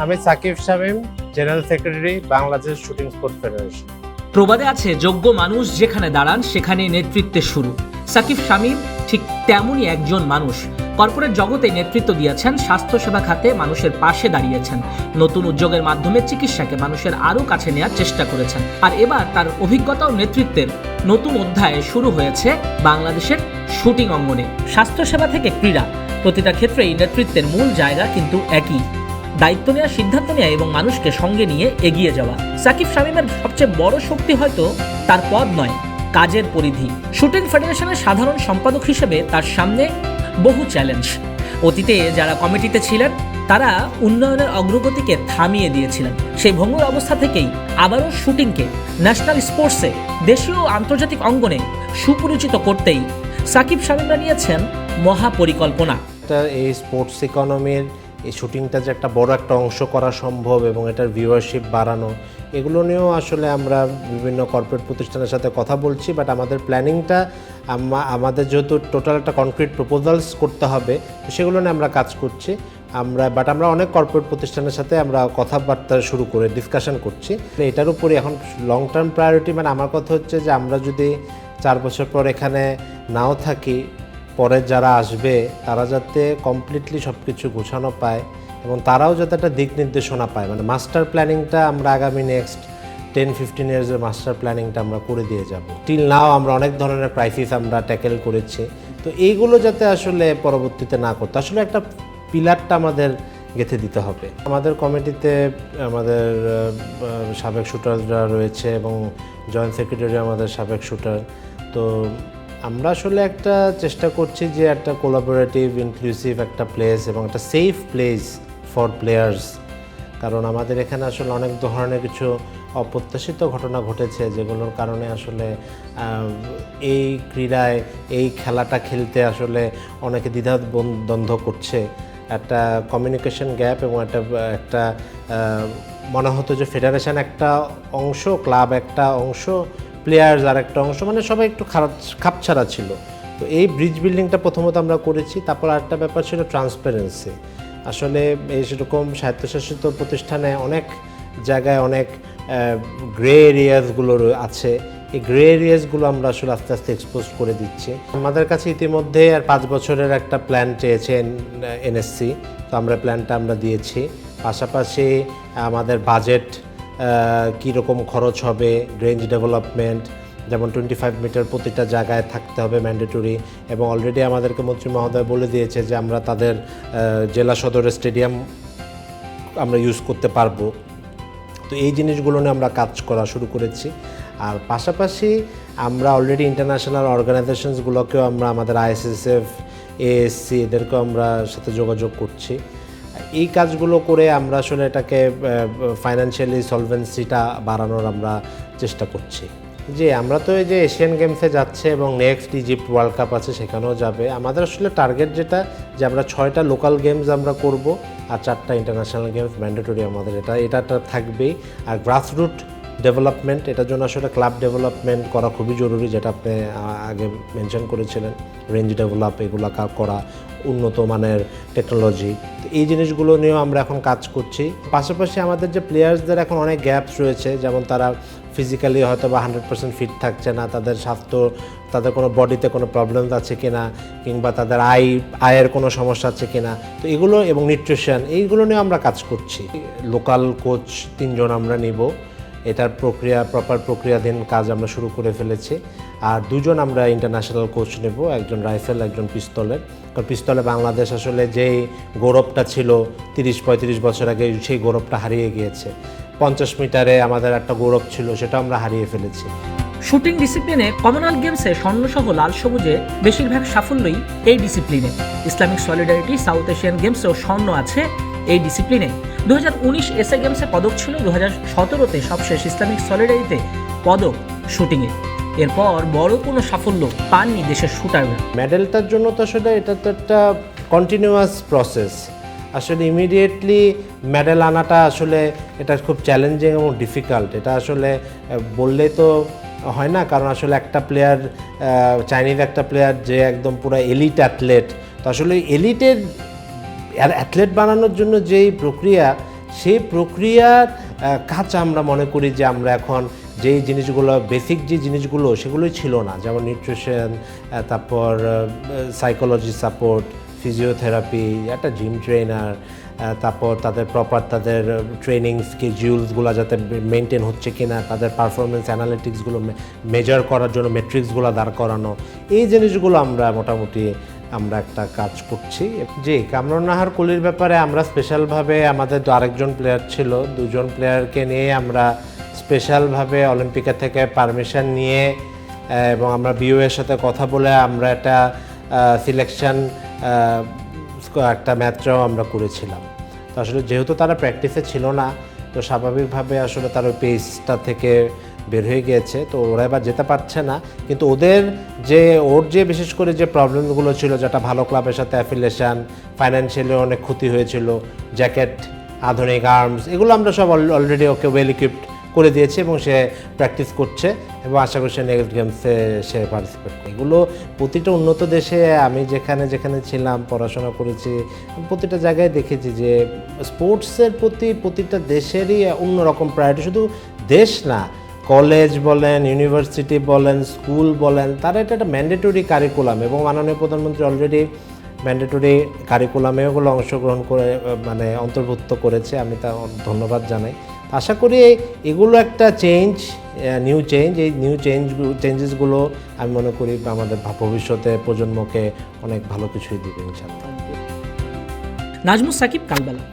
আমি Sakib Shamim, general secretary, Bangladesh shooting sport federation. প্রবাদে আছে, যোগ্য মানুষ যেখানে দাঁড়ান সেখানে নেতৃত্বের শুরু। সাকিব শামীম ঠিক তেমনই একজন মানুষ। কর্পোরেট জগতে নেতৃত্ব দিয়েছেন, স্বাস্থ্যসেবা খাতে মানুষের পাশে দাঁড়িয়েছেন, নতুন উদ্যোগের মাধ্যমে চিকিৎসাকে মানুষের আরও কাছে নেওয়ার চেষ্টা করেছেন। আর এবার তার অভিজ্ঞতা ও নেতৃত্বের নতুন অধ্যায় শুরু হয়েছে বাংলাদেশের শুটিং অঙ্গনে। স্বাস্থ্যসেবা থেকে ক্রীড়া, প্রতিটা ক্ষেত্রেই নেতৃত্বের মূল জায়গা কিন্তু একই: দায়িত্ব নেওয়া, সিদ্ধান্ত নেওয়া এবং মানুষকে সঙ্গে নিয়ে এগিয়ে যাওয়া। সাকিব শামীমের সবচেয়ে বড় শক্তি হয়তো তার পদ নয়, কাজের পরিধি। শুটিং ফেডারেশনের সাধারণ সম্পাদক হিসেবে তার সামনে বহু চ্যালেঞ্জ। অতীতে যারা কমিটিতে ছিলেন তারা উন্নয়নের অগ্রগতিকে থামিয়ে দিয়েছিলেন। সেই ভঙ্গুর অবস্থা থেকেই আবারও শুটিংকে ন্যাশনাল স্পোর্টসে, দেশীয় ও আন্তর্জাতিক অঙ্গনে সুপরিচিত করতেই সাকিব শামীমরা নিয়েছেন মহাপরিকল্পনা। এই স্পোর্টস ইকোনমির এই শুটিংটা যে একটা বড় একটা অংশ করা সম্ভব এবং এটার ভিউয়ারশিপ বাড়ানো, এগুলো নিয়েও আসলে আমরা বিভিন্ন কর্পোরেট প্রতিষ্ঠানের সাথে কথা বলছি। বাট আমাদের প্ল্যানিংটা আমাদের যেহেতু টোটাল একটা কনক্রিট প্রপোজালস করতে হবে, তো সেগুলো নিয়ে আমরা কাজ করছি। আমরা অনেক কর্পোরেট প্রতিষ্ঠানের সাথে আমরা কথাবার্তা শুরু করে ডিসকাশন করছি। এটার উপরে এখন লং টার্ম প্রায়োরিটি, মানে আমার কথা হচ্ছে যে আমরা যদি 4 বছর পর এখানে নাও থাকি, পরে যারা আসবে তারা যাতে কমপ্লিটলি সব কিছু গোছানো পায় এবং তারাও যাতে একটা দিক নির্দেশনা পায়। মানে মাস্টার প্ল্যানিংটা আমরা আগামী নেক্সট 10-15 ইয়ার্সের মাস্টার প্ল্যানিংটা আমরা করে দিয়ে যাব। টিল নাও আমরা অনেক ধরনের ক্রাইসিস আমরা ট্যাকেল করেছি, তো এইগুলো যাতে আসলে পরবর্তীতে না করতে, আসলে একটা পিলারটা আমাদের গেঁথে দিতে হবে। আমাদের কমিটিতে আমাদের সাবেক শুটাররা রয়েছে এবং জয়েন্ট সেক্রেটারি আমাদের সাবেক শুটার। তো আমরা আসলে একটা চেষ্টা করছি যে একটা কোলাবোরেটিভ, ইনক্লুসিভ একটা প্লেস এবং একটা সেফ প্লেস ফর প্লেয়ার্স। কারণ আমাদের এখানে আসলে অনেক ধরনের কিছু অপ্রত্যাশিত ঘটনা ঘটেছে, যেগুলোর কারণে আসলে এই ক্রীড়ায়, এই খেলাটা খেলতে আসলে অনেকে দ্বিধাদ্বন্দ্ব করছে। একটা কমিউনিকেশন গ্যাপ এবং একটা মনে হতো যে ফেডারেশন একটা অংশ, ক্লাব একটা অংশ, প্লেয়ার্স আর একটা অংশ, মানে সবাই একটু খাপছাড়া ছিল। তো এই ব্রিজ বিল্ডিংটা প্রথমত আমরা করেছি। তারপর আরেকটা ব্যাপার ছিল ট্রান্সপারেন্সি। আসলে এই সেরকম স্বায়ত্তশাসিত প্রতিষ্ঠানে অনেক জায়গায় অনেক গ্রে এরিয়াসগুলো আছে। এই গ্রে এরিয়াসগুলো আমরা আসলে আস্তে আস্তে এক্সপোজ করে দিচ্ছি। আমাদের কাছে ইতিমধ্যে আর 5 বছরের একটা প্ল্যান চেয়েছে এনএসসি, তো আমরা প্ল্যানটা আমরা দিয়েছি। পাশাপাশি আমাদের বাজেট কীরকম খরচ হবে, রেঞ্জ ডেভেলপমেন্ট, যেমন 25 মিটার প্রতিটা জায়গায় থাকতে হবে ম্যান্ডেটরি, এবং অলরেডি আমাদেরকে মন্ত্রী মহোদয় বলে দিয়েছে যে আমরা তাদের জেলা সদরের স্টেডিয়াম আমরা ইউজ করতে পারবো। তো এই জিনিসগুলো নিয়ে আমরা কাজ করা শুরু করেছি। আর পাশাপাশি আমরা অলরেডি ইন্টারন্যাশনাল অর্গানাইজেশনসগুলোকেও আমরা, আমাদের আইএসএসএফ, এএসসি, এদেরকেও আমরা সাথে যোগাযোগ করছি। এই কাজগুলো করে আমরা আসলে এটাকে ফাইন্যান্সিয়ালি সলভেন্সিটা বাড়ানোর আমরা চেষ্টা করছি। জি, আমরা তো এই যে এশিয়ান গেমসে যাচ্ছে এবং নেক্সট ইজিপ্ট ওয়ার্ল্ড কাপ আছে, সেখানেও যাবে। আমাদের আসলে টার্গেট যেটা, যে আমরা 6টা লোকাল গেমস আমরা করব আর 4টা ইন্টারন্যাশনাল গেমস ম্যান্ডেটরি আমাদের, এটা থাকবেই। আর গ্রাসরুট ডেভেলপমেন্ট, এটার জন্য আসলে ক্লাব ডেভেলপমেন্ট করা খুবই জরুরি, যেটা আপনি আগে মেনশন করেছিলেন। রেঞ্জ ডেভেলপ, এগুলো করা, উন্নত মানের টেকনোলজি, তো এই জিনিসগুলো নিয়েও আমরা এখন কাজ করছি। পাশাপাশি আমাদের যে প্লেয়ার্সদের এখন অনেক গ্যাপস রয়েছে, যেমন তারা ফিজিক্যালি হয়তো বা 100% ফিট থাকছে না, তাদের স্বাস্থ্য, তাদের কোনো বডিতে কোনো প্রবলেম আছে কিনা, কিংবা তাদের আয়ের কোনো সমস্যা আছে কিনা, তো এগুলো এবং নিউট্রিশন, এইগুলো নিয়ে আমরা কাজ করছি। লোকাল কোচ 3 জন আমরা নিব, এটার প্রপার প্রক্রিয়াধীন কাজ আমরা শুরু করে ফেলেছি। আর 2 জন আমরা ইন্টারন্যাশনাল কোচ নেব, একজন রাইফেল, একজন পিস্তলের। কারণ পিস্তলে বাংলাদেশ আসলে যেই গৌরবটা ছিল 30-35 বছর আগে, সেই গৌরবটা হারিয়ে গিয়েছে। 50 মিটারে আমাদের একটা গৌরব ছিল, সেটা আমরা হারিয়ে ফেলেছি। শুটিং ডিসিপ্লিনে কমনওয়েলথ গেমসে স্বর্ণসহ লাল সবুজে বেশিরভাগ সাফল্যই এই ডিসিপ্লিনে। ইসলামিক সলিডারিটি সাউথ এশিয়ান গেমসেও স্বর্ণ আছে এই ডিসিপ্লিনে। 2019 এসএ গেমসে পদক ছিল, 2017-তে সবশেষ ইসলামিক সলিডারিতে পদক শুটিংয়ে। এরপর বড় কোনো সাফল্য পাননি দেশের শুটাররা। মেডেলটার জন্য তো আসলে এটা তো একটা কন্টিনিউয়াস প্রসেস। আসলে ইমিডিয়েটলি মেডেল আনাটা আসলে এটা খুব চ্যালেঞ্জিং এবং ডিফিকাল্ট। এটা আসলে বললেই তো হয় না, কারণ আসলে একটা প্লেয়ার, চাইনিজ একটা প্লেয়ার যে একদম পুরো এলিট অ্যাথলেট, তো আসলে এলিটের অ্যাথলেট বানানোর জন্য যেই প্রক্রিয়া, সেই প্রক্রিয়ার কাজ আমরা মনে করি যে আমরা এখন যেই জিনিসগুলো বেসিক যে জিনিসগুলো সেগুলোই ছিল না, যেমন নিউট্রিশন, তারপর সাইকোলজি সাপোর্ট, ফিজিওথেরাপি, একটা জিম ট্রেনার, তারপর তাদের প্রপার তাদের ট্রেনিং স্কেডিউলসগুলো যাতে মেনটেন হচ্ছে কিনা, তাদের পারফরমেন্স অ্যানালিটিক্সগুলো মেজার করার জন্য মেট্রিক্সগুলো দাঁড় করানো, এই জিনিসগুলো আমরা মোটামুটি আমরা একটা কাজ করছি। জি, কামরুন নাহার কুলির ব্যাপারে আমরা স্পেশালভাবে আমাদের আরেকজন প্লেয়ার ছিল, দুজন প্লেয়ারকে নিয়ে আমরা স্পেশালভাবে অলিম্পিকের থেকে পারমিশন নিয়ে এবং আমরা বিওএর সাথে কথা বলে আমরা একটা সিলেকশন একটা ম্যাচটাও আমরা করেছিলাম। তো আসলে যেহেতু তারা প্র্যাকটিসে ছিল না, তো স্বাভাবিকভাবে আসলে তার ওই পেসটা থেকে বের হয়ে গিয়েছে, তো ওরা এবার যেতে পারছে না। কিন্তু ওর যে বিশেষ করে যে প্রবলেমগুলো ছিল, যেটা ভালো ক্লাবের সাথে অ্যাফিলিয়েশন, ফাইন্যান্সিয়ালি অনেক ক্ষতি হয়েছিল, জ্যাকেট, আধুনিক আর্মস, এগুলো আমরা সব অলরেডি ওকে ওয়েল ইকুইপড করে দিয়েছি এবং সে প্র্যাকটিস করছে এবং আশা করি সে নেক্সট গেমসে সে পার্টিসিপেট করে। এগুলো প্রতিটা উন্নত দেশে আমি যেখানে ছিলাম, পড়াশোনা করেছি, প্রতিটা জায়গায় দেখেছি যে স্পোর্টসের প্রতি প্রতিটা দেশেরই অন্যরকম প্রায়োরিটি। শুধু দেশ না, কলেজ বলেন, ইউনিভার্সিটি বলেন, স্কুল বলেন, তারা এটা একটা ম্যান্ডেটরি কারিকুলাম এবং মাননীয় প্রধানমন্ত্রী অলরেডি ম্যান্ডেটরি কারিকুলামে ওগুলো অংশগ্রহণ করে অন্তর্ভুক্ত করেছে, আমি তা ধন্যবাদ জানাই। আশা করি এগুলো একটা নিউ চেঞ্জ, এই নিউ চেঞ্জেসগুলো আমি মনে করি আমাদের ভবিষ্যতে প্রজন্মকে অনেক ভালো কিছুই দিবে ইনশাআল্লাহ। নাজমুস সাকিব, কালবেলা।